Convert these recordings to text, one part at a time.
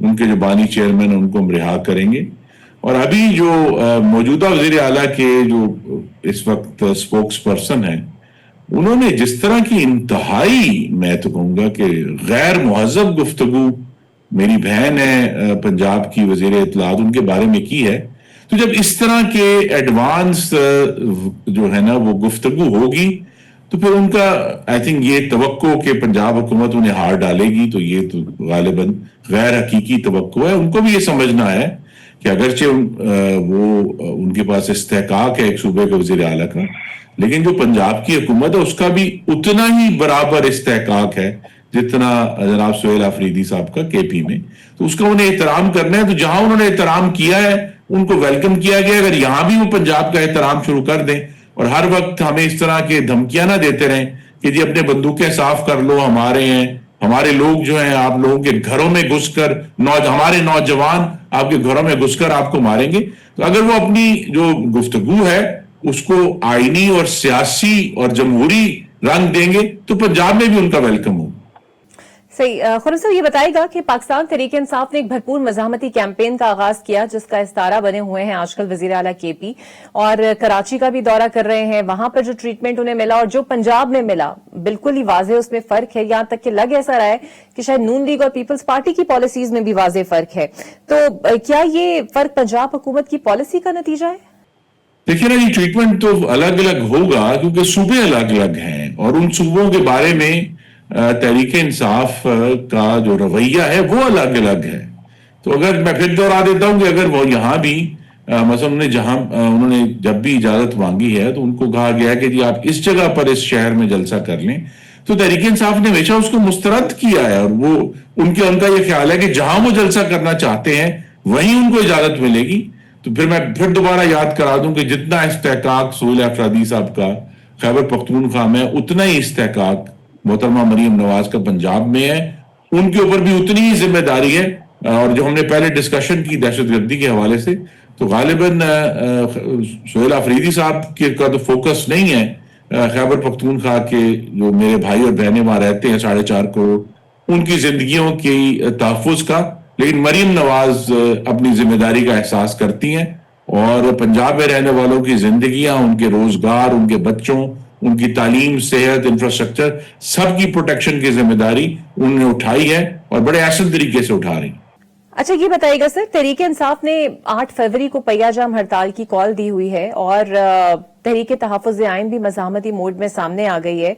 ان کے جو بانی چیئرمین ہیں ان کو ہم رہا کریں گے. اور ابھی جو موجودہ وزیر اعلیٰ کے جو اس وقت اسپوکس پرسن ہیں, انہوں نے جس طرح کی انتہائی, میں تو کہوں گا کہ غیر مہذب گفتگو میری بہن ہے پنجاب کی وزیر اطلاعات ان کے بارے میں کی ہے, تو جب اس طرح کے ایڈوانس جو ہے نا وہ گفتگو ہوگی تو پھر ان کا آئی تھنک یہ توقع کہ پنجاب حکومت انہیں ہار ڈالے گی, تو یہ تو غالباً غیر حقیقی توقع ہے. ان کو بھی یہ سمجھنا ہے کہ اگرچہ وہ ان کے پاس استحقاق ہے ایک صوبے کے وزیر اعلیٰ کا, لیکن جو پنجاب کی حکومت ہے اس کا بھی اتنا ہی برابر استحقاق ہے جتنا جناب سہیل آفریدی صاحب کا کے پی میں. تو اس کا انہیں احترام کرنا ہے. تو جہاں انہوں نے احترام کیا ہے ان کو ویلکم کیا گیا, اگر یہاں بھی وہ پنجاب کا احترام شروع کر دیں اور ہر وقت ہمیں اس طرح کے دھمکیاں نہ دیتے رہیں کہ جی اپنے بندوقیں صاف کر لو, ہمارے ہیں, ہمارے لوگ جو ہیں آپ لوگوں کے گھروں میں گھس کر ہمارے نوجوان آپ کے گھروں میں گھس کر آپ کو ماریں گے. تو اگر وہ اپنی جو گفتگو ہے اس کو آئینی اور سیاسی اور جمہوری رنگ دیں گے تو پنجاب میں بھی ان کا ویلکم ہو. صحیح. خرم صاحب یہ بتائے گا کہ پاکستان تحریک انصاف نے ایک بھرپور مزاحمتی کیمپین کا آغاز کیا جس کا استارہ بنے ہوئے ہیں آج کل وزیر اعلیٰ کے پی, اور کراچی کا بھی دورہ کر رہے ہیں. وہاں پر جو ٹریٹمنٹ انہیں ملا اور جو پنجاب میں ملا بالکل ہی واضح اس میں فرق ہے, یہاں تک کہ لگ ایسا رہا ہے کہ شاید نون لیگ اور پیپلز پارٹی کی پالیسیز میں بھی واضح فرق ہے. تو کیا یہ فرق پنجاب حکومت کی پالیسی کا نتیجہ ہے؟ دیکھیے نا, یہ ٹریٹمنٹ تو الگ الگ ہوگا کیونکہ صوبے الگ الگ ہیں اور ان صوبوں کے بارے میں تحریک انصاف کا جو رویہ ہے وہ الگ الگ ہے. تو اگر میں پھر دوہرا دیتا ہوں کہ اگر وہ یہاں بھی مثلا انہوں نے جب بھی اجازت مانگی ہے تو ان کو کہا گیا ہے کہ جی آپ اس جگہ پر اس شہر میں جلسہ کر لیں, تو تحریک انصاف نے ہمیشہ اس کو مسترد کیا ہے. اور وہ ان کا یہ خیال ہے کہ جہاں وہ جلسہ کرنا چاہتے ہیں وہیں ان کو اجازت ملے گی. تو پھر میں دوبارہ یاد کرا دوں کہ جتنا استحقاق سہیل آفریدی صاحب کا خیبر پختونخوا میں, اتنا ہی استحقاق محترمہ مریم نواز کا پنجاب میں ہے. ان کے اوپر بھی اتنی ہی ذمہ داری ہے. اور جو ہم نے پہلے ڈسکشن کی دہشت گردی کے حوالے سے, تو غالباً سہیل آفریدی صاحب کا تو فوکس نہیں ہے خیبر پختونخوا کے جو میرے بھائی اور بہنیں وہاں رہتے ہیں 4.5 کروڑ, ان کی زندگیوں کی تحفظ کا, لیکن مریم نواز اپنی ذمہ داری کا احساس کرتی ہیں اور پنجاب میں رہنے والوں کی زندگیاں, ان کے روزگار, ان کے بچوں, ان کی تعلیم, صحت, انفراسٹرکچر, سب کی پروٹیکشن کی ذمہ داری انہوں نے اٹھائی ہے اور بڑے احسن طریقے سے اٹھا رہی. اچھا یہ بتائیے گا سر, تحریک انصاف نے 8 فروری کو پہیہ جام ہڑتال کی کال دی ہوئی ہے اور تحریک تحفظ آئین بھی مزاحمتی موڈ میں سامنے آ گئی ہے.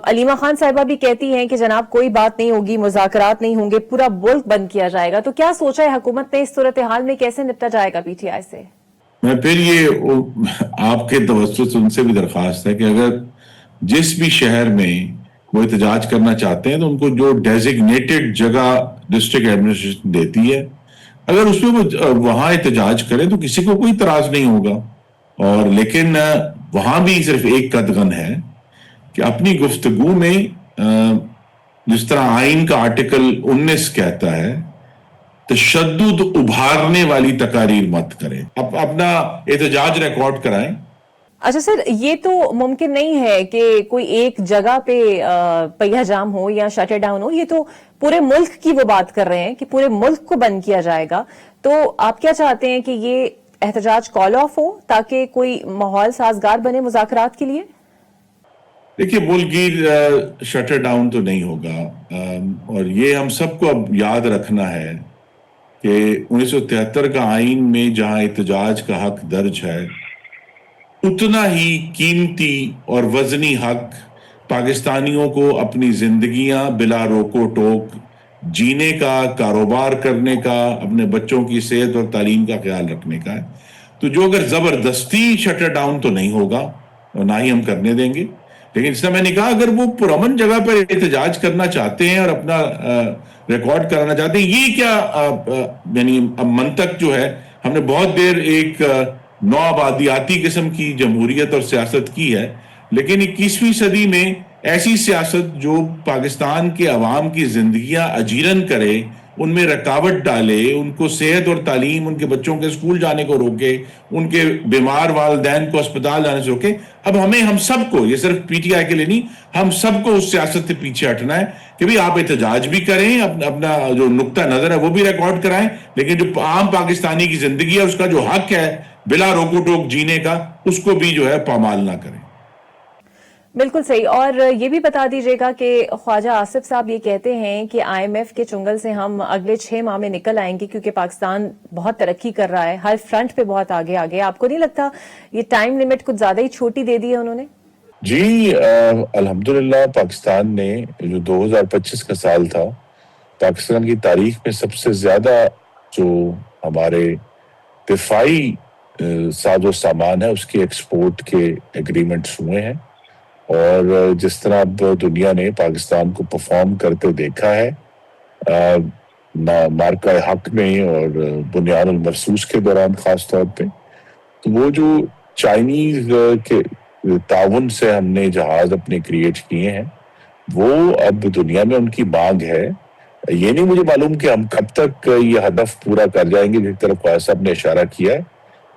علیمہ خان صاحبہ بھی کہتی ہیں کہ جناب کوئی بات نہیں ہوگی, مذاکرات نہیں ہوں گے, پورا ملک بند کیا جائے گا. تو کیا سوچا ہے حکومت نے اس صورتحال میں, کیسے نپٹا جائے گا پی ٹی آئی سے؟ میں پھر یہ آپ کے توسط سے ان سے بھی درخواست ہے کہ اگر جس بھی شہر میں وہ احتجاج کرنا چاہتے ہیں تو ان کو جو ڈیزگنیٹڈ جگہ ڈسٹرکٹ ایڈمنسٹریشن دیتی ہے, اگر اس میں وہ وہاں احتجاج کریں تو کسی کو کوئی اعتراض نہیں ہوگا. اور لیکن وہاں بھی صرف ایک قدغن ہے کہ اپنی گفتگو میں جس طرح آئین کا آرٹیکل 19 کہتا ہے, تشدد ابھارنے والی تقاریر مت کریں, اپنا احتجاج ریکارڈ کرائیں. اچھا سر, یہ تو ممکن نہیں ہے کہ کوئی ایک جگہ پہ پہیہ جام ہو یا شٹر ڈاؤن ہو, یہ تو پورے ملک کی وہ بات کر رہے ہیں کہ پورے ملک کو بند کیا جائے گا. تو آپ کیا چاہتے ہیں کہ یہ احتجاج کال آف ہو تاکہ کوئی ماحول سازگار بنے مذاکرات کے لیے؟ دیکھیے, ملک گیر شٹر ڈاؤن تو نہیں ہوگا, اور یہ ہم سب کو اب یاد رکھنا ہے کہ 1973 کا آئین میں جہاں احتجاج کا حق درج ہے, اتنا ہی قیمتی اور وزنی حق پاکستانیوں کو اپنی زندگیاں بلا روکو ٹوک جینے کا, کاروبار کرنے کا, اپنے بچوں کی صحت اور تعلیم کا خیال رکھنے کا ہے. تو جو اگر زبردستی شٹر ڈاؤن تو نہیں ہوگا اور نہ ہی ہم کرنے دیں گے, لیکن اس طرح میں نے کہا اگر وہ پرامن جگہ پر احتجاج کرنا چاہتے ہیں اور اپنا ریکارڈ کرانا چاہتے ہیں, یہ کیا یعنی منطق جو ہے, ہم نے بہت دیر ایک نو آبادیاتی قسم کی جمہوریت اور سیاست کی ہے, لیکن 21ویں صدی میں ایسی سیاست جو پاکستان کے عوام کی زندگیاں اجیرن کرے, ان میں رکاوٹ ڈالے، ان کو صحت اور تعلیم، ان کے بچوں کے اسکول جانے کو روکے، ان کے بیمار والدین کو اسپتال جانے سے روکے. اب ہم سب کو، یہ صرف پی ٹی آئی کے لیے نہیں، ہم سب کو اس سیاست سے پیچھے ہٹنا ہے کہ بھئی آپ احتجاج بھی کریں، اپنا جو نقطہ نظر ہے وہ بھی ریکارڈ کرائیں، لیکن جو عام پاکستانی کی زندگی ہے، اس کا جو حق ہے بلا روک ٹوک جینے کا، اس کو بھی جو ہے پامال نہ کریں. بالکل صحیح. اور یہ بھی بتا دیجیے گا کہ خواجہ آصف صاحب یہ کہتے ہیں کہ آئی ایم ایف کے چنگل سے ہم اگلے 6 ماہ میں نکل آئیں گے کیونکہ پاکستان بہت ترقی کر رہا ہے، ہر فرنٹ پہ بہت آگے آگے. آپ کو نہیں لگتا یہ ٹائم لیمٹ کچھ زیادہ ہی چھوٹی دے دی ہے انہوں نے؟ جی الحمدللہ پاکستان نے جو 2025 کا سال تھا، پاکستان کی تاریخ میں سب سے زیادہ جو ہمارے دفاعی ساز و سامان ہے اس کے ایکسپورٹ کے ایگریمنٹس ہوئے ہیں. اور جس طرح اب دنیا نے پاکستان کو پرفارم کرتے دیکھا ہے مارکہ حق میں اور بنیاد المرصوص کے دوران خاص طور پہ، تو وہ جو چائنیز کے تعاون سے ہم نے جہاز اپنے کریٹ کیے ہیں، وہ اب دنیا میں ان کی مانگ ہے. یہ نہیں مجھے معلوم کہ ہم کب تک یہ ہدف پورا کر جائیں گے جس طرف خواجہ صاحب نے اشارہ کیا ہے،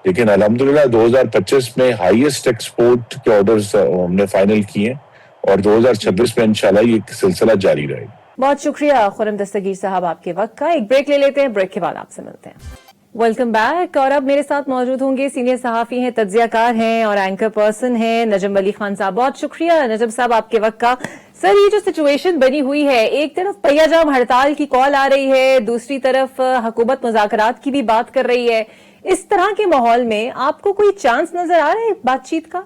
لیکن الحمدللہ 2025 میں ہائیسٹ ایکسپورٹ کے آرڈرز ہم نے فائنل کیے ہیں، اور 2026 میں انشاءاللہ یہ سلسلہ جاری رہے گا. بہت شکریہ خرم دستگیر صاحب آپ کے وقت کا. ایک بریک لے لیتے ہیں، بریک کے بعد آپ سے ملتے ہیں. Welcome back. اور اب میرے ساتھ موجود ہوں گے سینئر صحافی ہیں، تجزیہ کار ہیں اور اینکر پرسن ہیں نجم ولی خان صاحب. بہت شکریہ نجم صاحب آپ کے وقت کا. سر یہ جو سچویشن بنی ہوئی ہے، ایک طرف پہیا جام ہڑتال کی کال آ رہی ہے، دوسری طرف حکومت مذاکرات کی بھی بات کر رہی ہے، اس طرح کے ماحول میں آپ کو کوئی چانس نظر آ رہا ہے بات چیت کا؟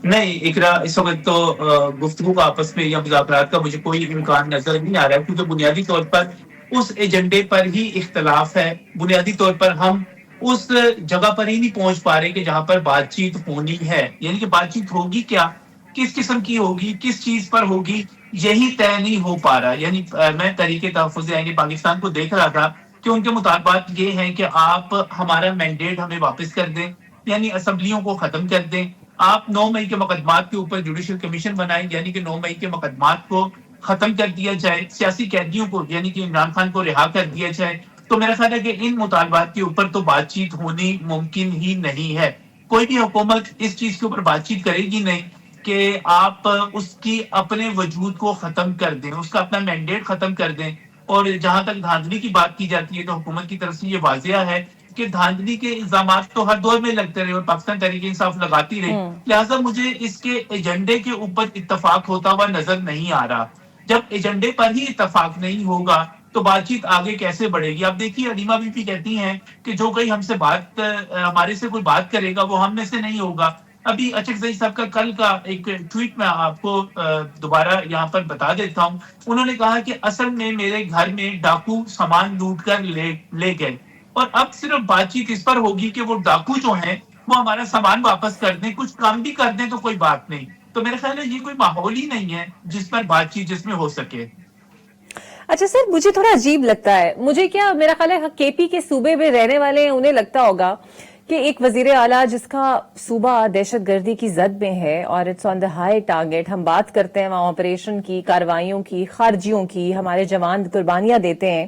نہیں اقرا، اس وقت تو گفتگو کا آپس میں یا مذاکرات کا مجھے کوئی امکان نظر نہیں آ رہا ہے، کیونکہ بنیادی طور پر اس ایجنڈے پر ہی اختلاف ہے. بنیادی طور پر ہم اس جگہ پر ہی نہیں پہنچ پا رہے کہ جہاں پر بات چیت ہونی ہے. یعنی کہ بات چیت ہوگی کیا، کس قسم کی ہوگی، کس چیز پر ہوگی، یہی طے نہیں ہو پا رہا. یعنی میں تحریک تحفظ آئین پاکستان کو دیکھ رہا تھا کہ ان کے مطالبات یہ ہیں کہ آپ ہمارا مینڈیٹ ہمیں واپس کر دیں، یعنی اسمبلیوں کو ختم کر دیں. آپ 9 مئی کے مقدمات کے اوپر جوڈیشل کمیشن بنائیں، یعنی کہ 9 مئی کے مقدمات کو ختم کر دیا جائے، سیاسی قیدیوں کو یعنی کہ عمران خان کو رہا کر دیا جائے. تو میرا خیال ہے کہ ان مطالبات کے اوپر تو بات چیت ہونی ممکن ہی نہیں ہے. کوئی بھی حکومت اس چیز کے اوپر بات چیت کرے گی نہیں کہ آپ اس کی اپنے وجود کو ختم کر دیں، اس کا اپنا مینڈیٹ ختم کر دیں. اور جہاں تک دھاندلی کی بات کی جاتی ہے تو حکومت کی طرف سے یہ واضح ہے کہ دھاندلی کے الزامات تو ہر دور میں لگتے رہے اور پاکستان تحریک انصاف لگاتی رہی، لہٰذا مجھے اس کے ایجنڈے کے اوپر اتفاق ہوتا ہوا نظر نہیں آ رہا. جب ایجنڈے پر ہی اتفاق نہیں ہوگا تو بات چیت آگے کیسے بڑھے گی؟ آپ دیکھیے علیمہ بی پی کہتی ہیں کہ جو کوئی ہم سے ہمارے سے کوئی بات کرے گا وہ ہم میں سے نہیں ہوگا. ابھی اچک زئی صاحب کا کل کا ایک ٹویٹ میں آپ کو دوبارہ یہاں پر بتا دیتا ہوں. انہوں نے کہا کہ اصل میں میرے گھر میں ڈاکو سامان لوٹ کر لے گئے، اور اب صرف بات چیت اس پر ہوگی کہ وہ ڈاکو جو ہیں وہ ہمارا سامان واپس کر دیں، کچھ کام بھی کر دیں تو کوئی بات نہیں. تو میرا خیال ہے یہ کوئی ماحول ہی نہیں ہے جس پر بات چیت جس میں ہو سکے. اچھا سر، مجھے تھوڑا عجیب لگتا ہے، مجھے کیا میرا خیال ہے کے پی کے صوبے میں رہنے والے ہیں انہیں لگتا ہوگا کہ ایک وزیر اعلیٰ جس کا صوبہ دہشت گردی کی زد میں ہے اور it's on the high target, ہم بات کرتے ہیں وہاں آپریشن کی، کارروائیوں کی، خارجیوں کی، ہمارے جوان قربانیاں دیتے ہیں،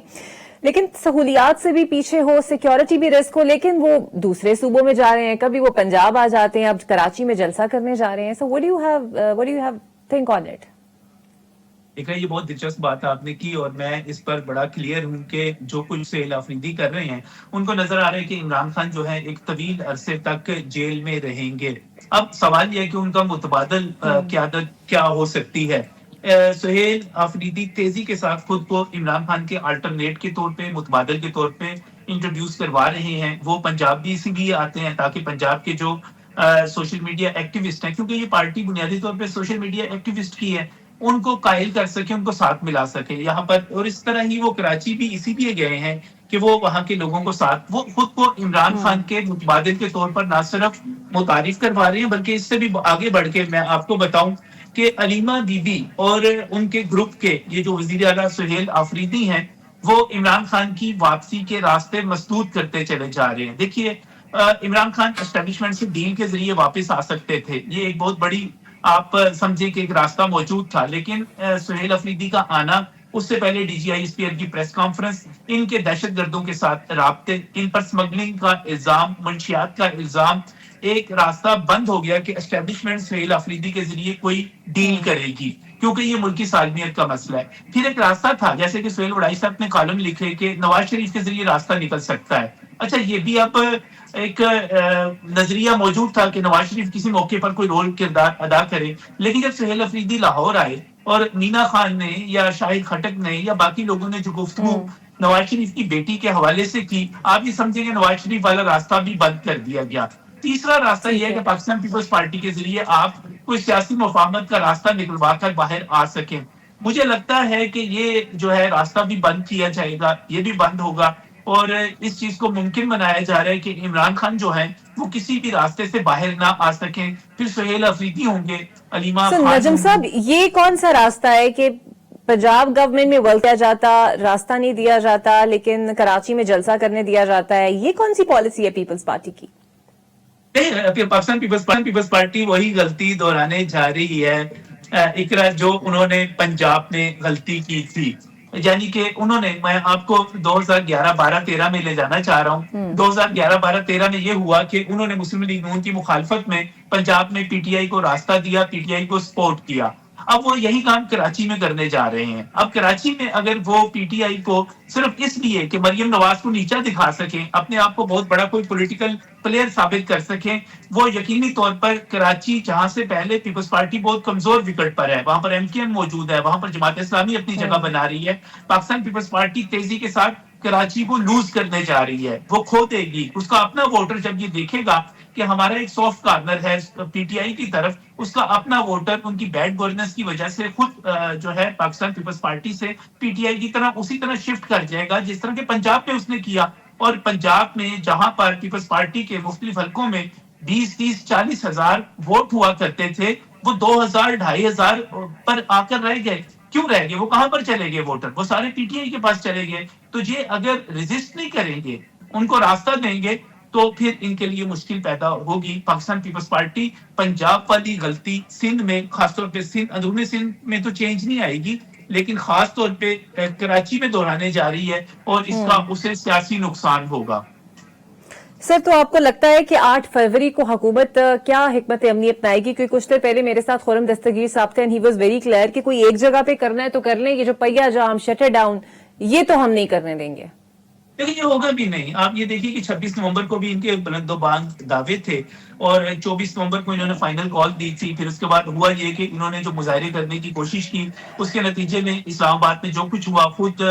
لیکن سہولیات سے بھی پیچھے ہو، سیکیورٹی بھی رسک ہو، لیکن وہ دوسرے صوبوں میں جا رہے ہیں، کبھی وہ پنجاب آ جاتے ہیں، اب کراچی میں جلسہ کرنے جا رہے ہیں. سو what do you have think on it؟ یہ بہت دلچسپ بات آپ نے کی اور میں اس پر بڑا کلیئر ہوں کہ جو کچھ سہیل آفریدی کر رہے ہیں ان کو نظر آ رہا ہے کہ عمران خان جو ہے ایک طویل عرصے تک جیل میں رہیں گے. اب سوال یہ ہے کہ ان کا متبادل قیادت کیا ہو سکتی ہے. سہیل آفریدی تیزی کے ساتھ خود کو عمران خان کے الٹرنیٹ کے طور پہ، متبادل کے طور پہ انٹروڈیوس کروا رہے ہیں. وہ پنجاب بھی اسی لیے آتے ہیں تاکہ پنجاب کے جو سوشل میڈیا ایکٹیوسٹ ہیں، کیونکہ یہ پارٹی بنیادی طور پہ سوشل میڈیا ایکٹیوسٹ کی ہے، ان کو قائل کر سکے، ان کو ساتھ ملا سکے یہاں پر. اور اس طرح ہی وہ کراچی بھی اسی لیے گئے ہیں کہ وہ وہاں کے لوگوں کو ساتھ، وہ خود کو عمران خان کے متبادل کے طور پر نہ صرف متعارف کروا رہے ہیں بلکہ اس سے بھی آگے بڑھ کے میں آپ کو بتاؤں کہ علیمہ بی بی اور ان کے گروپ کے یہ جو وزیر اعلیٰ سہیل آفریدی ہیں وہ عمران خان کی واپسی کے راستے مسدود کرتے چلے جا رہے ہیں. دیکھیے عمران خان اسٹیبلشمنٹ سے ڈیل کے ذریعے واپس آ سکتے تھے، یہ ایک بہت بڑی آپ سمجھیں کہ ایک راستہ موجود تھا، لیکن سہیل آفریدی کا آنا اس سے پہلے ڈی جی آئی اسپیئر کی پریس کانفرنس، ان کے دہشت گردوں کے ساتھ رابطے، ان پر سمگلنگ کا الزام، منشیات کا الزام، ایک راستہ بند ہو گیا کہ اسٹیبلشمنٹ سہیل آفریدی کے ذریعے کوئی ڈیل کرے گی، کیونکہ یہ ملکی سالمیت کا مسئلہ ہے۔ پھر ایک راستہ تھا، جیسے کہ سہیل وڑائی صاحب نے کالم لکھے کہ نواز شریف کے ذریعے راستہ نکل سکتا ہے۔ اچھا، یہ بھی اب ایک نظریہ موجود تھا کہ نواز شریف کسی موقع پر کوئی رول کردار ادا کرے، لیکن جب سہیل آفریدی لاہور آئے اور مینا خان نے یا شاہد خٹک نے یا باقی لوگوں نے جو گفتگو نواز شریف کی بیٹی کے حوالے سے کی، آپ یہ سمجھیں گے نواز شریف والا راستہ بھی بند کر دیا گیا۔ تیسرا راستہ یہ ہے کہ پاکستان پیپلز پارٹی کے ذریعے آپ کوئی سیاسی مفاہمت کا راستہ نکلوا کر باہر آ سکیں۔ مجھے لگتا ہے کہ یہ جو ہے راستہ بھی بند کیا جائے گا، یہ بھی بند ہوگا، اور اس چیز کو ممکن بنایا جا رہا ہے کہ عمران خان جو ہیں وہ کسی بھی راستے سے باہر نہ آ سکیں۔ پھر سہیل آفریدی ہوں گے، علیمہ خان نجم صاحب، یہ کون سا راستہ ہے کہ پنجاب گورنمنٹ میں ورک کیا جاتا، راستہ نہیں دیا جاتا، لیکن کراچی میں جلسہ کرنے دیا جاتا ہے؟ یہ کون سی پالیسی ہے پیپلز پارٹی کی؟ پاکستان پیپلز پارٹی وہی غلطی دہرانے جا رہی ہے اقرا جو انہوں نے پنجاب میں غلطی کی تھی، یعنی کہ انہوں نے، میں آپ کو 2011-12-13 میں لے جانا چاہ رہا ہوں۔ 2011-12-13 میں یہ ہوا کہ انہوں نے مسلم لیگ نون کی مخالفت میں پنجاب میں پی ٹی آئی کو راستہ دیا، پی ٹی آئی کو سپورٹ کیا۔ اب وہ یہی کام کراچی میں کرنے جا رہے ہیں۔ اب کراچی میں اگر وہ پی ٹی آئی کو صرف اس لیے کہ مریم نواز کو نیچا دکھا سکیں، اپنے آپ کو بہت بڑا کوئی پولیٹیکل پلیئر ثابت کر سکیں، وہ یقینی طور پر کراچی، جہاں سے پہلے پیپلز پارٹی بہت کمزور وکٹ پر ہے، وہاں پر ایم کیو ایم موجود ہے، وہاں پر جماعت اسلامی اپنی جگہ بنا رہی ہے، پاکستان پیپلز پارٹی تیزی کے ساتھ کراچی کو لوز کرنے جا رہی ہے، وہ کھو دے گی۔ اس کا اپنا ووٹر جب یہ دیکھے گا کہ ہمارا ایک سافٹ کارنر ہے پی ٹی آئی کی طرف، اس کا اپنا ووٹر ان کی بیڈ گورننس کی وجہ سے خود جو ہے پاکستان پیپلز پارٹی سے پی ٹی آئی کی طرف اسی طرح شفٹ کر جائے گا جس طرح کہ پنجاب میں اس نے کیا۔ اور پنجاب میں جہاں پر پیپلز پارٹی کے مختلف حلقوں میں 20-30-40 ہزار ووٹ ہوا کرتے تھے، وہ 2,000-2,500 پر آ کر رہ گئے۔ کیوں رہ گئے؟ وہ کہاں پر چلے گئے ووٹر؟ وہ سارے پی ٹی آئی کے پاس چلے گئے۔ تو یہ اگر ریزسٹ نہیں کریں گے، ان کو راستہ دیں گے، تو پھر ان کے لیے مشکل پیدا ہوگی۔ پاکستان پیپلز پارٹی پنجاب والی غلطی سندھ میں، خاص طور پہ سندھ، اندرونی سندھ میں تو چینج نہیں آئے گی، لیکن خاص طور پہ کراچی میں دہرانے جا رہی ہے، اور اس کا اسے سیاسی نقصان ہوگا۔ سر، تو آپ کو لگتا ہے کہ 8 فروری کو حکومت کیا حکمت عملی اپنائے گی؟ کیونکہ کچھ دیر پہلے میرے ساتھ خرم دستگیر صاحب تھے، and he was very clear کہ کوئی ایک جگہ پہ کرنا ہے تو کر لیں، یہ جو پہیا جام، شٹر ڈاؤن، یہ تو ہم نہیں کرنے دیں گے۔ لیکن یہ ہوگا بھی نہیں۔ آپ یہ دیکھیے کہ 26 نومبر کو بھی ان کے بلند و بانگ دعوے تھے، اور 24 نومبر کو انہوں نے فائنل کال دی تھی۔ پھر اس کے بعد ہوا یہ کہ انہوں نے جو مظاہرے کرنے کی کوشش کی، اس کے نتیجے میں اسلام آباد میں جو کچھ ہوا، خود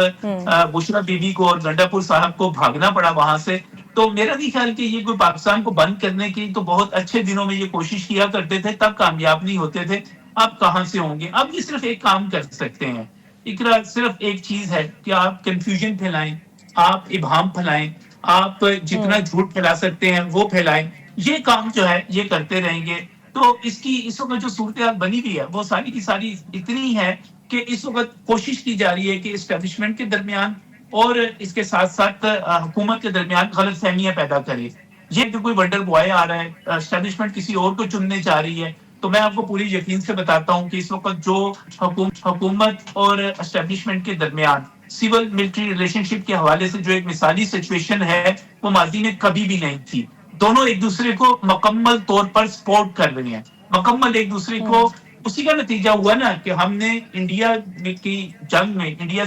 بشرا بی بی کو اور گنڈا پور صاحب کو بھاگنا پڑا وہاں سے۔ تو میرا نہیں خیال کہ یہ کوئی پاکستان کو بند کرنے کی، تو بہت اچھے دنوں میں یہ کوشش کیا کرتے تھے، تب کامیاب نہیں ہوتے تھے، اب کہاں سے ہوں گے؟ اب یہ صرف ایک کام کر سکتے ہیں اقرا، صرف ایک چیز ہے کہ آپ کنفیوژن پھیلائیں، آپ ابہام پھیلائیں، آپ جتنا جھوٹ پھیلا سکتے ہیں وہ پھیلائیں۔ یہ کام جو ہے یہ کرتے رہیں گے تو اس وقت جو صورتحال بنی ہوئی ہے وہ ساری کی ساری اتنی ہے کہ اس وقت کوشش کی جا رہی ہے کہ اسٹیبلشمنٹ کے درمیان اور اس کے ساتھ ساتھ حکومت کے درمیان غلط فہمیاں پیدا کرے۔ یہ کہ کوئی ونڈر بوائے آ رہا ہے، اسٹیبلشمنٹ کسی اور کو چننے جا رہی ہے، تو میں آپ کو پوری یقین سے بتاتا ہوں کہ اس وقت جو حکومت اور اسٹیبلشمنٹ کے درمیان سول ملٹری ریلیشن شپ کے حوالے سے جو ایک مثالی سچویشن ہے، وہ ماضی میں کبھی بھی نہیں تھی۔ دونوں ایک دوسرے کو مکمل طور پر سپورٹ کر رہے ہیں، مکمل ایک دوسرے کو۔ اسی کا نتیجہ ہوا نا کہ ہم نے انڈیا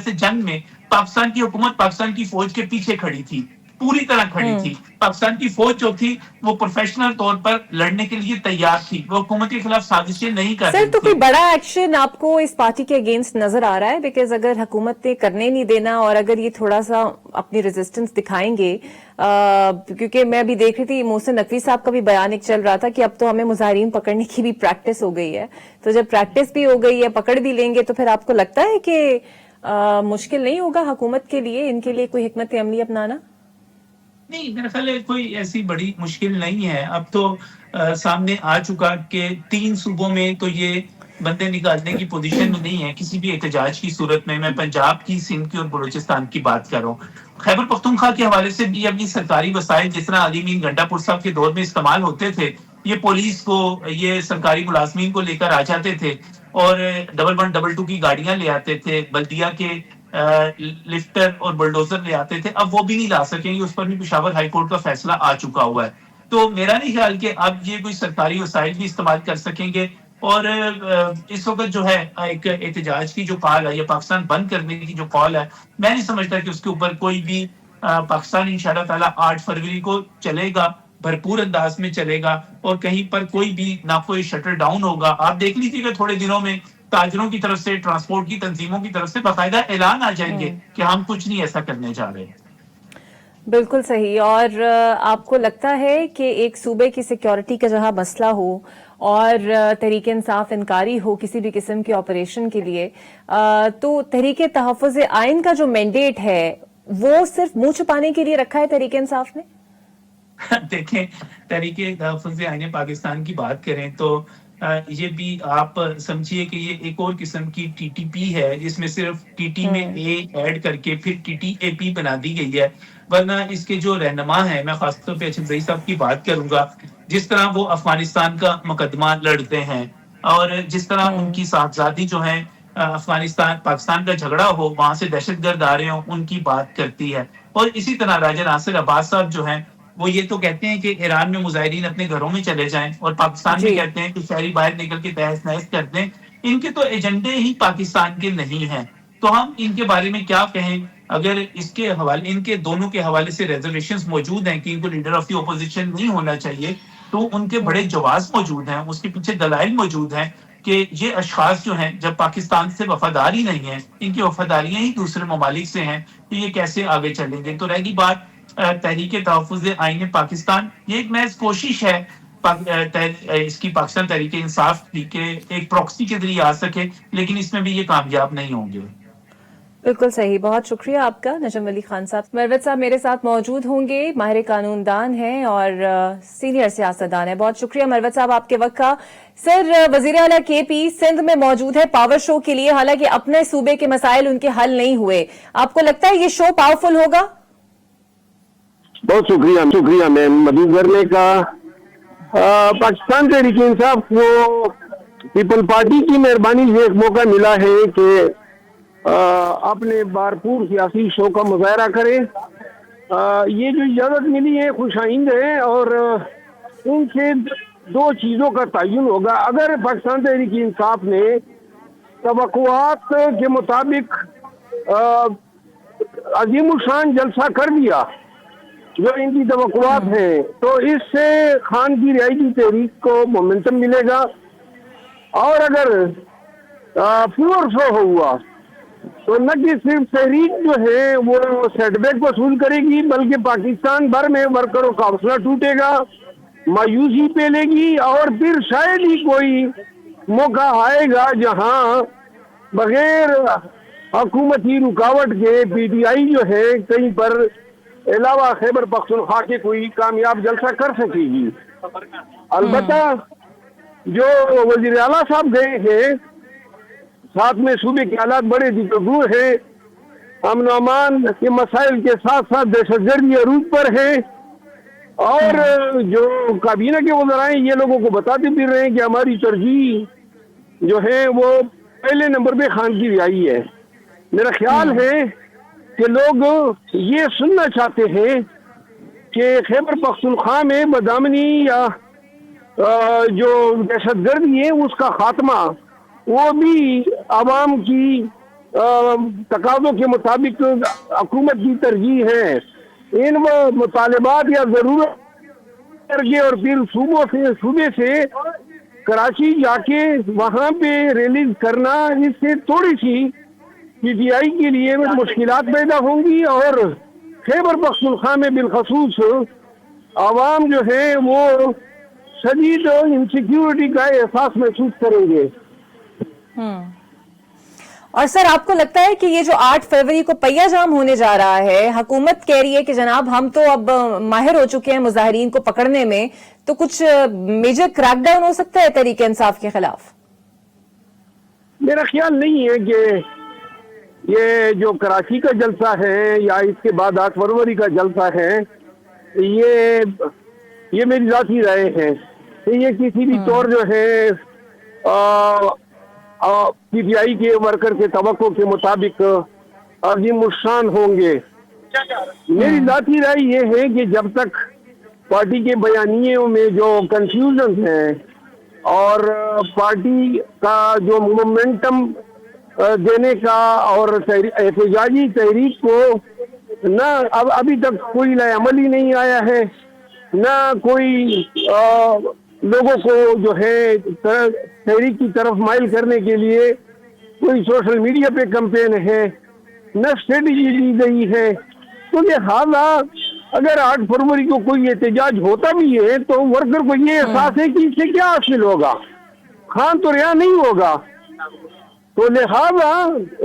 سے جنگ میں پاکستان کی حکومت پاکستان کی فوج کے پیچھے کھڑی تھی، پوری طرح کھڑی تھی۔ پاکستان کی فوج جو تھی وہ پروفیشنل طور پر لڑنے کے لیے تیار تھی، وہ حکومت کے خلاف سازشیں نہیں کر رہی تھی۔ سر، تو کوئی بڑا ایکشن آپ کو اس پارٹی کے اگینسٹ نظر آ رہا ہے؟ بیکاز اگر حکومت نے کرنے نہیں دینا اور اگر یہ تھوڑا سا اپنی ریزسٹنس دکھائیں گے، کیونکہ میں ابھی دیکھ رہی تھی محسن نقوی صاحب کا بھی بیان ایک چل رہا تھا کہ اب تو ہمیں مظاہرین پکڑنے کی بھی پریکٹس ہو گئی ہے، تو جب پریکٹس بھی ہو گئی ہے، پکڑ بھی لیں گے، تو پھر آپ کو لگتا ہے کہ مشکل نہیں ہوگا حکومت کے لیے ان کے لیے کوئی حکمت عملی اپنانا؟ نہیں، میرا خیال ہے کوئی ایسی بڑی مشکل نہیں ہے۔ اب تو سامنے آ چکا کہ 3 صوبوں میں تو یہ بندے نکالنے کی پوزیشن میں نہیں ہے کسی بھی احتجاج کی صورت میں۔ میں پنجاب کی، سندھ کی اور بلوچستان کی بات کر رہا ہوں۔ خیبر پختونخوا کے حوالے سے بھی اپنی سرکاری وسائل جس طرح علی مین گنڈا پور صاحب کے دور میں استعمال ہوتے تھے، یہ پولیس کو، یہ سرکاری ملازمین کو لے کر آ جاتے تھے، اور 1122 کی گاڑیاں لے آتے تھے، بلدیہ کے لفٹر اور بلڈوزر لے آتے تھے، اب وہ بھی نہیں لا سکیں گے، اس پر بھی پشاور ہائی کورٹ کا فیصلہ آ چکا ہوا ہے۔ تو میرا نہیں خیال کہ اب یہ کوئی سرکاری وسائل بھی استعمال کر سکیں گے، اور اس وقت جو ہے ایک احتجاج کی جو کال ہے یا پاکستان بند کرنے کی جو کال ہے، میں نہیں سمجھتا کہ اس کے اوپر کوئی بھی پاکستان انشاءاللہ تعالیٰ 8 فروری کو چلے گا، بھرپور انداز میں چلے گا، اور کہیں پر کوئی بھی نہ کوئی شٹر ڈاؤن ہوگا۔ آپ دیکھ لیجیے کہ تھوڑے دنوں میں تاجروں کی طرف سے، ٹرانسپورٹ کی تنظیموں کی طرف سے باقاعدہ اعلان آ جائیں گے کہ ہم کچھ نہیں ایسا کرنے جا رہے۔ بالکل صحیح۔ اور آپ کو لگتا ہے کہ ایک صوبے کی سیکیورٹی کا جہاں مسئلہ ہو اور تحریک انصاف انکاری ہو کسی بھی قسم کے آپریشن کے لیے، تو تحریک تحفظ آئین کا جو مینڈیٹ ہے وہ صرف منہ چھپانے کے لیے رکھا ہے تحریک انصاف نے؟ دیکھیں، تحریک تحفظ آئین پاکستان کی بات کریں تو یہ بھی آپ سمجھیے کہ یہ ایک اور قسم کی ٹی ٹی پی ہے، جس میں صرف ٹی ٹی میں اے ایڈ کر کے پھر ٹی ٹی اے پی بنا دی گئی ہے۔ ورنہ اس کے جو رہنما ہیں، میں خاص طور پہ اچھل زئی صاحب کی بات کروں گا، جس طرح وہ افغانستان کا مقدمہ لڑتے ہیں اور جس طرح ان کی صاحبزادی جو ہیں افغانستان پاکستان کا جھگڑا ہو، وہاں سے دہشت گرد آ رہے ہوں، ان کی بات کرتی ہے۔ اور اسی طرح راجہ ناصر عباس صاحب جو ہیں، وہ یہ تو کہتے ہیں کہ ایران میں مظاہرین اپنے گھروں میں چلے جائیں، اور پاکستان میں کہتے ہیں کہ شہری باہر نکل کے تہس نہس کر دیں۔ ان کے تو ایجنڈے ہی پاکستان کے نہیں ہیں، تو ہم ان کے بارے میں کیا کہیں؟ اگر اس کے حوالے، ان کے دونوں کے حوالے سے ریزرویشنز موجود ہیں کہ ان کو لیڈر آف دی اپوزیشن نہیں ہونا چاہیے، تو ان کے بڑے جواز موجود ہیں، اس کے پیچھے دلائل موجود ہیں کہ یہ اشخاص جو ہیں جب پاکستان سے وفادار ہی نہیں ہیں، ان کی وفاداریاں ہی دوسرے ممالک سے ہیں، تو یہ کیسے آگے چلیں گے؟ تو رہ گئی بات تحریک تحفظ آئین پاکستان، یہ ایک محض کوشش ہے اس کی پاکستان تحریک انصاف کی کہ ایک پروکسی کے ذریعے آ سکے، لیکن اس میں بھی یہ کامیاب نہیں ہوں گے۔ بالکل صحیح، بہت شکریہ آپ کا نجم ولی خان صاحب۔ مروت صاحب میرے ساتھ موجود ہوں گے، ماہر قانون دان ہیں اور سینئر سیاستدان ہیں۔ بہت شکریہ مروت صاحب آپ کے وقت کا۔ سر، وزیر اعلیٰ کے پی سندھ میں موجود ہے پاور شو کے لیے، حالانکہ اپنے صوبے کے مسائل ان کے حل نہیں ہوئے، آپ کو لگتا ہے یہ شو پاورفل ہوگا؟ بہت شکریہ میم مزید کرنے کا۔ پاکستان تحریک انصاف کو پیپل پارٹی کی مہربانی سے ایک موقع ملا ہے کہ اپنے بھرپور سیاسی شو کا مظاہرہ کرے۔ یہ جو اجازت ملی ہے خوش آئند ہے، اور ان سے دو چیزوں کا تعین ہوگا۔ اگر پاکستان تحریک انصاف نے توقعات کے مطابق عظیم الشان جلسہ کر دیا جو ان کی توقعات ہیں، تو اس سے خان کی رہائی کی تحریک کو مومنٹم ملے گا، اور اگر پور شو ہوا تو نہ کہ صرف تحریک جو ہے وہ سیٹ بیک وصول کرے گی، بلکہ پاکستان بھر میں ورکروں کا حوصلہ ٹوٹے گا، مایوسی پھیلے گی، اور پھر شاید ہی کوئی موقع آئے گا جہاں بغیر حکومتی رکاوٹ کے پی ٹی آئی جو ہے کہیں پر علاوہ خیبر پختونخوا کے کوئی کامیاب جلسہ کر سکے گی۔ البتہ جو وزیر اعلیٰ صاحب گئے ہیں، ساتھ میں صوبے کے حالات بڑے دلچسپ ہیں، امن و امان کے مسائل کے ساتھ ساتھ دہشت گردی عروج پر ہیں، اور جو کابینہ کے وزراء ہیں یہ لوگوں کو بتاتے بھی رہے ہیں کہ ہماری ترجیح جو ہے وہ پہلے نمبر پہ خان کی رہائی ہے۔ میرا خیال ہے کہ لوگ یہ سننا چاہتے ہیں کہ خیبر پختونخوا میں بدامنی یا جو دہشت گردی ہے اس کا خاتمہ وہ بھی عوام کی تقاضوں کے مطابق حکومت کی ترجیح ہے۔ ان مطالبات یا ضرورت کر کے اور پھر صوبے سے کراچی جا کے وہاں پہ ریلیز کرنا، اس سے تھوڑی سی پی ٹی آئی کے لیے مشکلات پیدا ہوں گی، اور خیبر پختونخوا میں بالخصوص عوام جو ہے وہ شدید انسیکیورٹی کا احساس محسوس کریں گے۔ اور سر، آپ کو لگتا ہے کہ یہ جو 8 فروری کو پہیا جام ہونے جا رہا ہے، حکومت کہہ رہی ہے کہ جناب ہم تو اب ماہر ہو چکے ہیں مظاہرین کو پکڑنے میں، تو کچھ میجر کریک ڈاؤن ہو سکتا ہے تحریک انصاف کے خلاف؟ میرا خیال نہیں ہے کہ یہ جو کراچی کا جلسہ ہے یا اس کے بعد 8 فروری کا جلسہ ہے، یہ میری ذاتی رائے ہے، یہ کسی بھی طور جو ہے پی ٹی آئی کے ورکر کے توقع کے مطابق عظیم الشان ہوں گے. میری ذاتی رائے یہ ہے کہ جب تک پارٹی کے بیانیوں میں جو کنفیوژن ہے اور پارٹی کا جو مومنٹم دینے کا اور احتجاجی تحریک کو نہ ابھی تک کوئی لائے عمل ہی نہیں آیا ہے، نہ کوئی لوگوں کو جو ہے تحریک کی طرف مائل کرنے کے لیے کوئی سوشل میڈیا پہ کمپین ہے، نہ اسٹریٹجی دی گئی ہے. تو لہٰذا اگر 8 فروری کو کوئی احتجاج ہوتا بھی ہے تو ورکر کو یہ احساس ہے کہ اس سے کیا حاصل ہوگا، خان تو رہا نہیں ہوگا. تو لہذا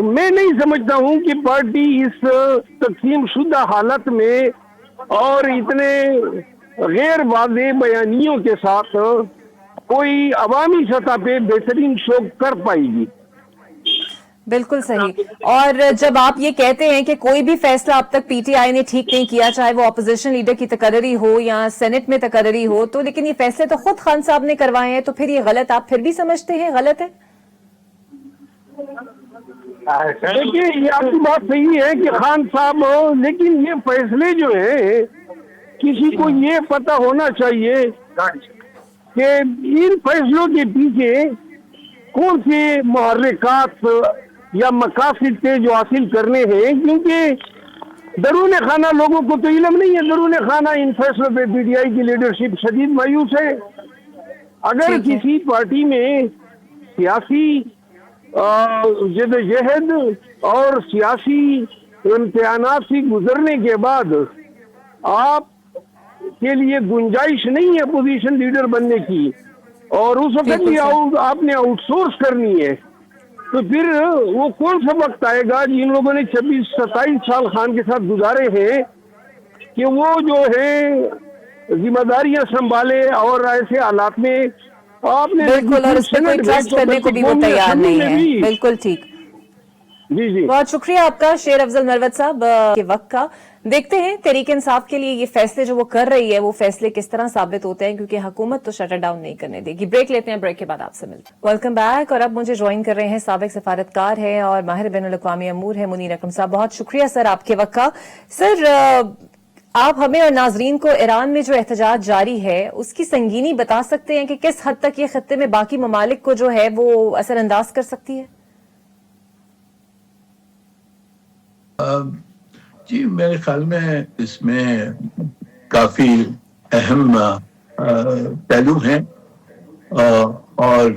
میں نہیں سمجھتا ہوں کہ پارٹی اس تقسیم شدہ حالت میں اور اتنے غیر واضح بیانیوں کے ساتھ کوئی عوامی سطح پہ بہترین شو کر پائے گی. بالکل صحیح. اور جب آپ یہ کہتے ہیں کہ کوئی بھی فیصلہ اب تک پی ٹی آئی نے ٹھیک نہیں کیا، چاہے وہ اپوزیشن لیڈر کی تقرری ہو یا سینٹ میں تقرری ہو، تو لیکن یہ فیصلے تو خود خان صاحب نے کروائے ہیں، تو پھر یہ غلط آپ پھر بھی سمجھتے ہیں غلط ہے؟ دیکھیے یہ آپ کی بات صحیح ہے کہ خان صاحب، لیکن یہ فیصلے جو ہیں کسی کو یہ پتہ ہونا چاہیے کہ ان فیصلوں کے پیچھے کون سے محرکات یا مقاصد تھے جو حاصل کرنے ہیں، کیونکہ درون خانہ لوگوں کو تو علم نہیں ہے. درون خانہ ان فیصلوں پہ پی ٹی آئی کی لیڈرشپ شدید مایوس ہے. اگر کسی پارٹی میں سیاسی جدوجہد اور سیاسی امتحانات سے گزرنے کے بعد آپ کے لیے گنجائش نہیں ہے اپوزیشن لیڈر بننے کی، اور اس وقت بھی آپ نے آؤٹ سورس کرنی ہے، تو پھر وہ کون سا وقت آئے گا جن لوگوں نے 26-27 سال خان کے ساتھ گزارے ہیں کہ وہ جو ہے ذمہ داریاں سنبھالے اور ایسے حالات میں آپ نے بالکل، اور اس پہ کوئی ٹرسٹ کرنے کو بھی وہ تیار نہیں ہے. بالکل ٹھیک. جی بہت شکریہ آپ کا شیر افضل مروت صاحب کے وقت کا. دیکھتے ہیں تحریک انصاف کے لیے یہ فیصلے جو وہ کر رہی ہے وہ فیصلے کس طرح ثابت ہوتے ہیں، کیونکہ حکومت تو شٹر ڈاؤن نہیں کرنے دے گی. بریک لیتے ہیں، بریک کے بعد آپ سے ملتے ہیں. Welcome back. اور اب مجھے جوائن کر رہے ہیں سابق سفارتکار ہیں اور ماہر بین الاقوامی امور ہیں منیر اکرم صاحب. بہت شکریہ سر آپ کے وقت کا. سر آپ ہمیں اور ناظرین کو ایران میں جو احتجاج جاری ہے اس کی سنگینی بتا سکتے ہیں کہ کس حد تک یہ خطے میں باقی ممالک کو جو ہے وہ اثر انداز کر سکتی ہے؟ جی میرے خیال میں اس میں کافی اہم پہلو ہیں، اور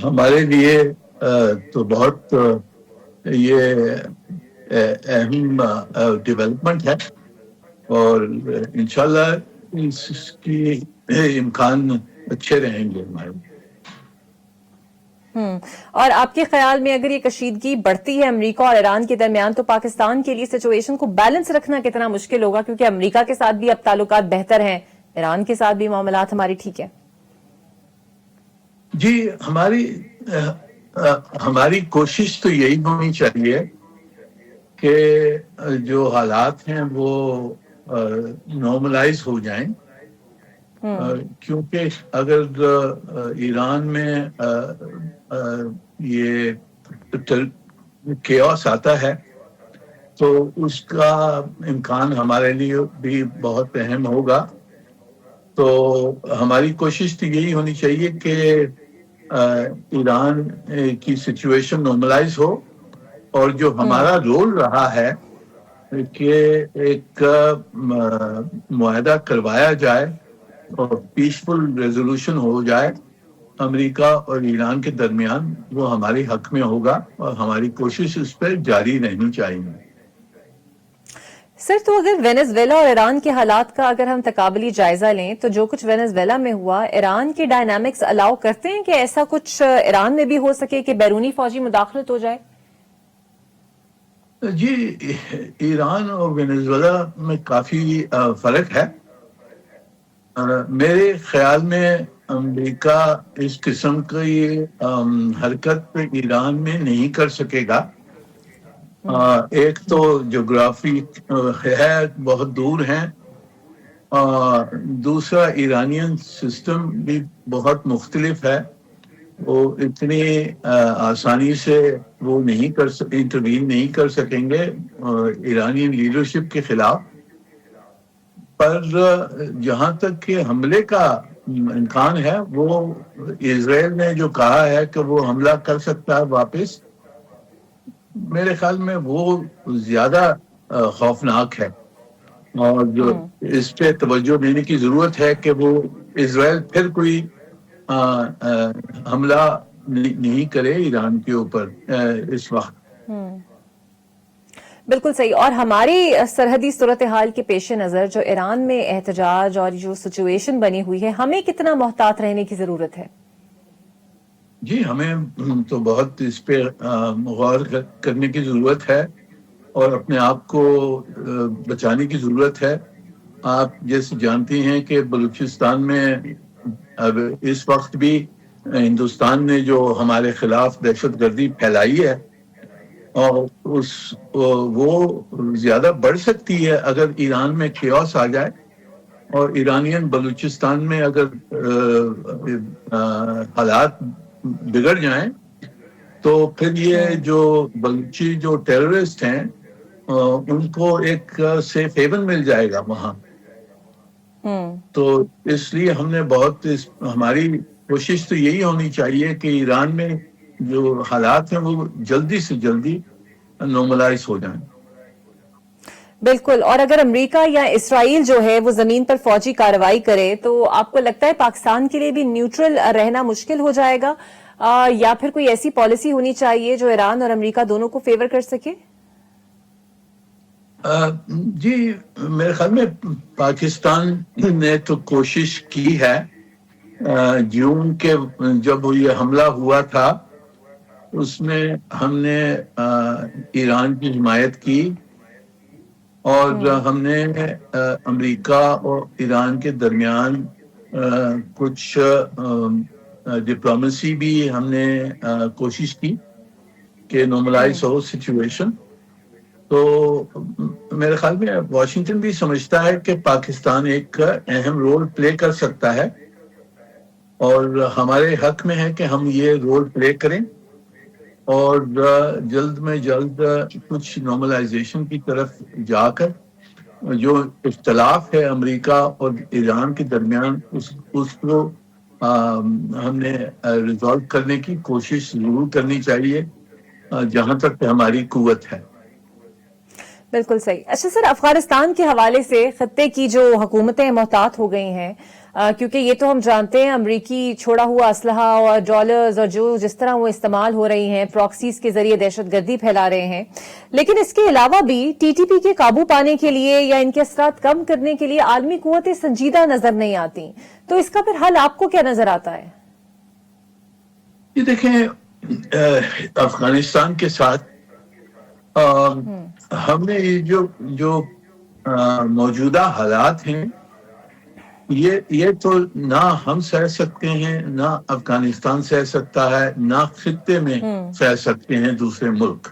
ہمارے لیے تو بہت یہ اہم ڈیولپمنٹ ہے، اور انشاءاللہ اس کی امکان اچھے رہیں گے ہمارے. اور آپ کے خیال میں اگر یہ کشیدگی بڑھتی ہے امریکہ اور ایران کے درمیان تو پاکستان کے لیے سچویشن کو بیلنس رکھنا کتنا مشکل ہوگا، کیونکہ امریکہ کے ساتھ بھی اب تعلقات بہتر ہیں، ایران کے ساتھ بھی معاملات ہماری ٹھیک ہیں؟ جی ہماری کوشش تو یہی ہونی چاہیے کہ جو حالات ہیں وہ نارملائز ہو جائیں، کیونکہ اگر ایران میں یہ کیوس آتا ہے تو اس کا امکان ہمارے لیے بھی بہت اہم ہوگا. تو ہماری کوشش تو یہی ہونی چاہیے کہ ایران کی سچویشن نارملائز ہو، اور جو ہمارا رول رہا ہے کہ ایک معاہدہ کروایا جائے اور پیسفل ریزولوشن ہو جائے امریکہ اور ایران کے درمیان، وہ ہمارے حق میں ہوگا، اور ہماری کوشش اس پہ جاری رہنی چاہیے. سر تو اگر وینزویلا اور ایران کے حالات کا اگر ہم تقابلی جائزہ لیں تو جو کچھ وینزویلا میں ہوا، ایران کے ڈائنامکس الاؤ کرتے ہیں کہ ایسا کچھ ایران میں بھی ہو سکے کہ بیرونی فوجی مداخلت ہو جائے؟ جی ایران اور وینزویلا میں کافی فرق ہے. میرے خیال میں امریکہ اس قسم کی حرکت ایران میں نہیں کر سکے گا. ایک تو جغرافی ہے، بہت دور ہیں، دوسرا ایرانین سسٹم بھی بہت مختلف ہے، وہ اتنی آسانی سے وہ انٹروین نہیں کر سکیں گے ایرانین لیڈرشپ کے خلاف. پر جہاں تک کہ حملے کا امکان ہے، وہ اسرائیل نے جو کہا ہے کہ وہ حملہ کر سکتا ہے واپس، میرے خیال میں وہ زیادہ خوفناک ہے. اور جو اس پہ توجہ دینے کی ضرورت ہے کہ وہ اسرائیل پھر کوئی حملہ نہیں کرے ایران کے اوپر اس وقت. بالکل صحیح. اور ہماری سرحدی صورتحال کے پیش نظر جو ایران میں احتجاج اور جو سچویشن بنی ہوئی ہے، ہمیں کتنا محتاط رہنے کی ضرورت ہے؟ جی، ہمیں تو بہت اس پہ غور کرنے کی ضرورت ہے اور اپنے آپ کو بچانے کی ضرورت ہے. آپ جیسے جانتے ہیں کہ بلوچستان میں اب اس وقت بھی ہندوستان نے جو ہمارے خلاف دہشت گردی پھیلائی ہے، اور وہ زیادہ بڑھ سکتی ہے اگر ایران میں کیوس آ جائے اور ایرانین بلوچستان میں اگر حالات بگڑ جائیں تو پھر یہ جو بلوچی جو ٹیررسٹ ہیں ان کو ایک سیف ہیون مل جائے گا وہاں. تو اس لیے ہم نے ہماری کوشش تو یہی ہونی چاہیے کہ ایران میں جو حالات ہیں وہ جلدی سے جلدی نارملائز ہو جائیں. بالکل. اور اگر امریکہ یا اسرائیل جو ہے وہ زمین پر فوجی کارروائی کرے تو آپ کو لگتا ہے پاکستان کے لیے بھی نیوٹرل رہنا مشکل ہو جائے گا، یا پھر کوئی ایسی پالیسی ہونی چاہیے جو ایران اور امریکہ دونوں کو فیور کر سکے؟ جی، میرے خیال میں پاکستان نے تو کوشش کی ہے. جون کے جب یہ حملہ ہوا تھا اس میں ہم نے ایران کی حمایت کی، اور ہم نے امریکہ اور ایران کے درمیان کچھ ڈپلومیسی بھی ہم نے کوشش کی کہ نارملائز ہو سچویشن. تو میرے خیال میں واشنگٹن بھی سمجھتا ہے کہ پاکستان ایک اہم رول پلے کر سکتا ہے، اور ہمارے حق میں ہے کہ ہم یہ رول پلے کریں اور جلد میں جلد کچھ نارملائزیشن کی طرف جا کر جو اختلاف ہے امریکہ اور ایران کے درمیان اس کو ہم نے ریزالو کرنے کی کوشش ضرور کرنی چاہیے جہاں تک ہماری قوت ہے. بالکل صحیح. اچھا سر، افغانستان کے حوالے سے خطے کی جو حکومتیں محتاط ہو گئی ہیں، کیونکہ یہ تو ہم جانتے ہیں امریکی چھوڑا ہوا اسلحہ اور ڈالرز اور جس طرح وہ استعمال ہو رہی ہیں، پراکسیز کے ذریعے دہشت گردی پھیلا رہے ہیں، لیکن اس کے علاوہ بھی ٹی ٹی پی کے قابو پانے کے لیے یا ان کے اثرات کم کرنے کے لیے عالمی قوتیں سنجیدہ نظر نہیں آتی. تو اس کا پھر حل آپ کو کیا نظر آتا ہے؟ یہ دیکھیں، افغانستان کے ساتھ ہم نے جو موجودہ حالات ہیں یہ تو نہ ہم سہ سکتے ہیں، نہ افغانستان سہ سکتا ہے، نہ خطے میں سہ سکتے ہیں دوسرے ملک.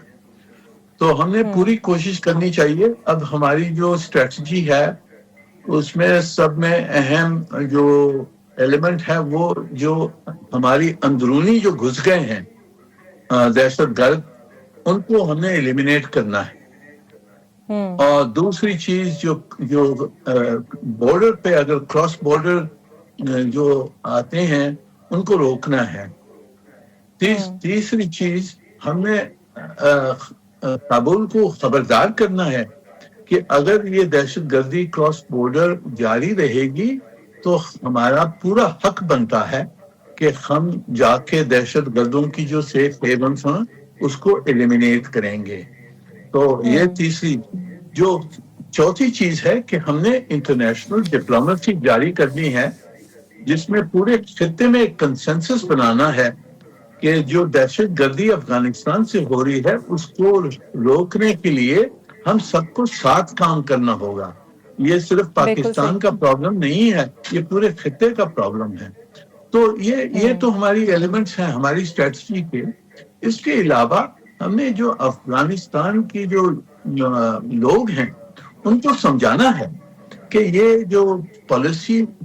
تو ہم نے پوری کوشش کرنی چاہیے. اب ہماری جو اسٹریٹجی ہے اس میں سب میں اہم جو ایلیمنٹ ہے وہ جو ہماری اندرونی جو گھس گئے ہیں دہشت گرد، ان کو ہم نے ایلیمینیٹ کرنا ہے. اور دوسری چیز جو بارڈر پہ اگر کراس بارڈر جو آتے ہیں ان کو روکنا ہے. تیسری چیز ہم نے کابل کو خبردار کرنا ہے کہ اگر یہ دہشت گردی کراس بارڈر جاری رہے گی تو ہمارا پورا حق بنتا ہے کہ ہم جا کے دہشت گردوں کی جو سیف ہیونس ہیں اس کو ایلیمینیٹ کریں گے. تو یہ تیسری. جو چوتھی چیز ہے کہ ہم نے انٹرنیشنل ڈپلومیسی جاری کرنی ہے جس میں پورے خطے میں ایک کنسنسس بنانا ہے کہ جو دہشت گردی افغانستان سے ہو رہی ہے اس کو روکنے کے لیے ہم سب کو ساتھ کام کرنا ہوگا. یہ صرف پاکستان کا پرابلم نہیں ہے، یہ پورے خطے کا پرابلم ہے. تو یہ تو ہماری ایلیمنٹس ہیں ہماری اسٹریٹجی کے. اس کے علاوہ ہم نے جو افغانستان کی جو لوگ ہیں ان کو سمجھانا ہے کہ یہ جو پالیسی